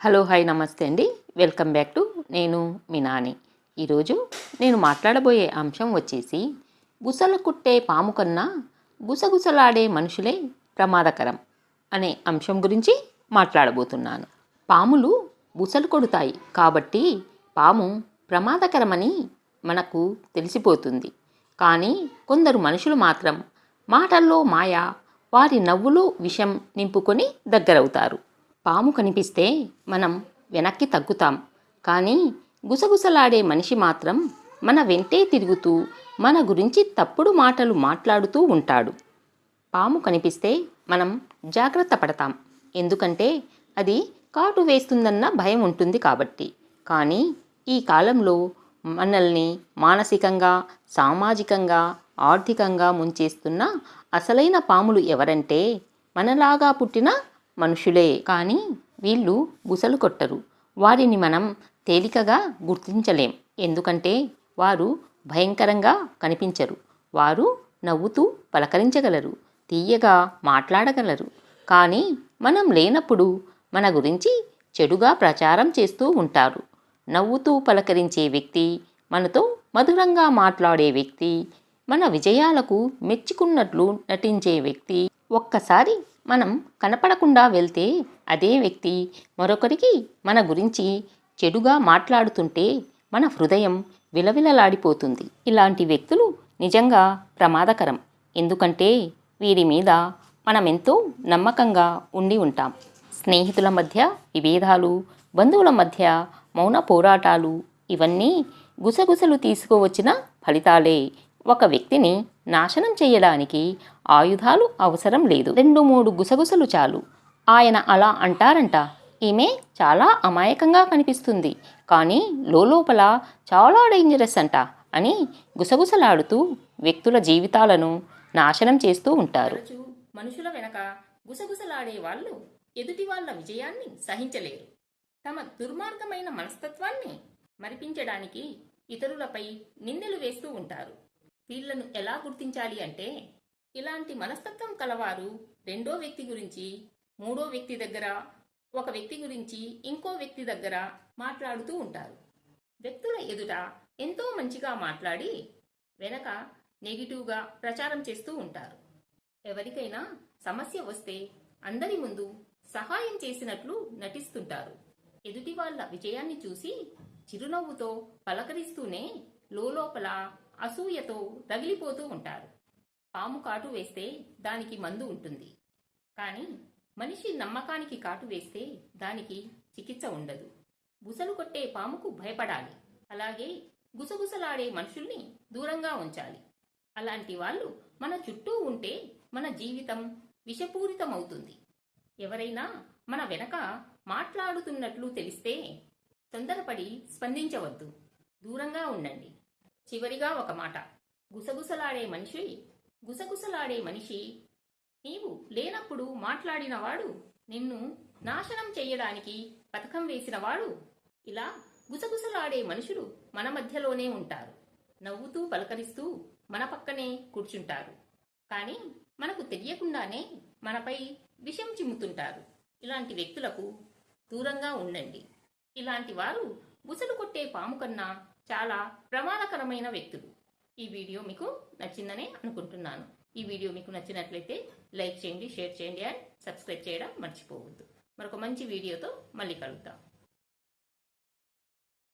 Hello hi నమస్తే అండి. Welcome back to నేను మీ నాని. ఈరోజు నేను మాట్లాడబోయే అంశం వచ్చేసి బుసలు కుట్టే పాము కన్నా గుసగుసలాడే మనుషులే ప్రమాదకరం అనే అంశం గురించి మాట్లాడబోతున్నాను. పాములు బుసలు కొడతాయి కాబట్టి పాము ప్రమాదకరమని మనకు తెలిసిపోతుంది. కానీ కొందరు మనుషులు మాత్రం మాటల్లో మాయ, వారి నవ్వులో విషం నింపుకొని దగ్గరవుతారు. పాము కనిపిస్తే మనం వెనక్కి తగ్గుతాం, కానీ గుసగుసలాడే మనిషి మాత్రం మన వెంటే తిరుగుతూ మన గురించి తప్పుడు మాటలు మాట్లాడుతూ ఉంటాడు. పాము కనిపిస్తే మనం జాగ్రత్త పడతాం, ఎందుకంటే అది కాటు వేస్తుందన్న భయం ఉంటుంది కాబట్టి. కానీ ఈ కాలంలో మనల్ని మానసికంగా, సామాజికంగా, ఆర్థికంగా ముంచేస్తున్న అసలైన పాములు ఎవరంటే మనలాగా పుట్టిన మనుషులే. కానీ వీళ్ళు బుసలు కొట్టరు. వారిని మనం తేలికగా గుర్తించలేం, ఎందుకంటే వారు భయంకరంగా కనిపించరు. వారు నవ్వుతూ పలకరించగలరు, తీయగా మాట్లాడగలరు. కానీ మనం లేనప్పుడు మన గురించి చెడుగా ప్రచారం చేస్తూ ఉంటారు. నవ్వుతూ పలకరించే వ్యక్తి, మనతో మధురంగా మాట్లాడే వ్యక్తి, మన విజయాలకు మెచ్చుకున్నట్లు నటించే వ్యక్తి, ఒక్కసారి మనం కనపడకుండా వెళ్తే అదే వ్యక్తి మరొకరికి మన గురించి చెడుగా మాట్లాడుతుంటే మన హృదయం విలవిలలాడిపోతుంది. ఇలాంటి వ్యక్తులు నిజంగా ప్రమాదకరం, ఎందుకంటే వీరి మీద మనమెంతో నమ్మకంగా ఉండి ఉంటాం. స్నేహితుల మధ్య విభేదాలు, బంధువుల మధ్య మౌన పోరాటాలు, ఇవన్నీ గుసగుసలు తీసుకువచ్చిన ఫలితాలే. ఒక వ్యక్తిని నాశనం చేయడానికి ఆయుధాలు అవసరం లేదు, 2-3 గుసగుసలు చాలు. ఆయన అలా అంటారంట, ఈమె చాలా అమాయకంగా కనిపిస్తుంది, కానీ లోపల చాలా డేంజరస్ అంట అని గుసగుసలాడుతూ వ్యక్తుల జీవితాలను నాశనం చేస్తూ ఉంటారు. మనుషుల వెనక గుసగుసలాడే వాళ్ళు ఎదుటి వాళ్ళ విజయాన్ని సహించలేరు. తమ దుర్మార్గమైన మనస్తత్వాన్ని మరిపించడానికి ఇతరులపై నిందలు వేస్తూ ఉంటారు. వీళ్లను ఎలా గుర్తించాలి అంటే, ఇలాంటి మనస్తత్వం కలవారు రెండో వ్యక్తి గురించి మూడో వ్యక్తి దగ్గర, ఒక వ్యక్తి గురించి ఇంకో వ్యక్తి దగ్గర మాట్లాడుతూ ఉంటారు. వ్యక్తుల ఎదుట ఎంతో మంచిగా మాట్లాడి వెనక నెగిటివ్గా ప్రచారం చేస్తూ ఉంటారు. ఎవరికైనా సమస్య వస్తే అందరి ముందు సహాయం చేసినట్లు నటిస్తుంటారు. ఎదుటి వాళ్ళ విజయాన్ని చూసి చిరునవ్వుతో పలకరిస్తూనే లోపల అసూయతో రగిలిపోతూ ఉంటారు. పాము కాటు వేస్తే దానికి మందు ఉంటుంది, కానీ మనిషి నమ్మకానికి కాటు వేస్తే దానికి చికిత్స ఉండదు. బుసలు కొట్టే పాముకు భయపడాలి, అలాగే గుసగుసలాడే మనుషుల్ని దూరంగా ఉంచాలి. అలాంటి వాళ్ళు మన చుట్టూ ఉంటే మన జీవితం విషపూరితమవుతుంది. ఎవరైనా మన వెనక మాట్లాడుతున్నట్లు తెలిస్తే తొందరపడి స్పందించవద్దు, దూరంగా ఉండండి. చివరిగా ఒక మాట, గుసగుసలాడే మనిషి నీవు లేనప్పుడు మాట్లాడినవాడు, నిన్ను నాశనం చెయ్యడానికి పథకం వేసినవాడు. ఇలా గుసగుసలాడే మనుషులు మన మధ్యలోనే ఉంటారు. నవ్వుతూ పలకరిస్తూ మన పక్కనే కూర్చుంటారు, కానీ మనకు తెలియకుండానే మనపై విషం చిమ్ముతుంటారు. ఇలాంటి వ్యక్తులకు దూరంగా ఉండండి. ఇలాంటి వారు బుసలు కొట్టే పాము కన్నా చాలా ప్రమాదకరమైన వ్యక్తులు. ఈ వీడియో మీకు నచ్చిందనే అనుకుంటున్నాను. ఈ వీడియో మీకు నచ్చినట్లయితే లైక్ చేయండి, షేర్ చేయండి అండ్ సబ్స్క్రైబ్ చేయడం మర్చిపోవద్దు. మరొక మంచి వీడియోతో మళ్ళీ కలుద్దాం.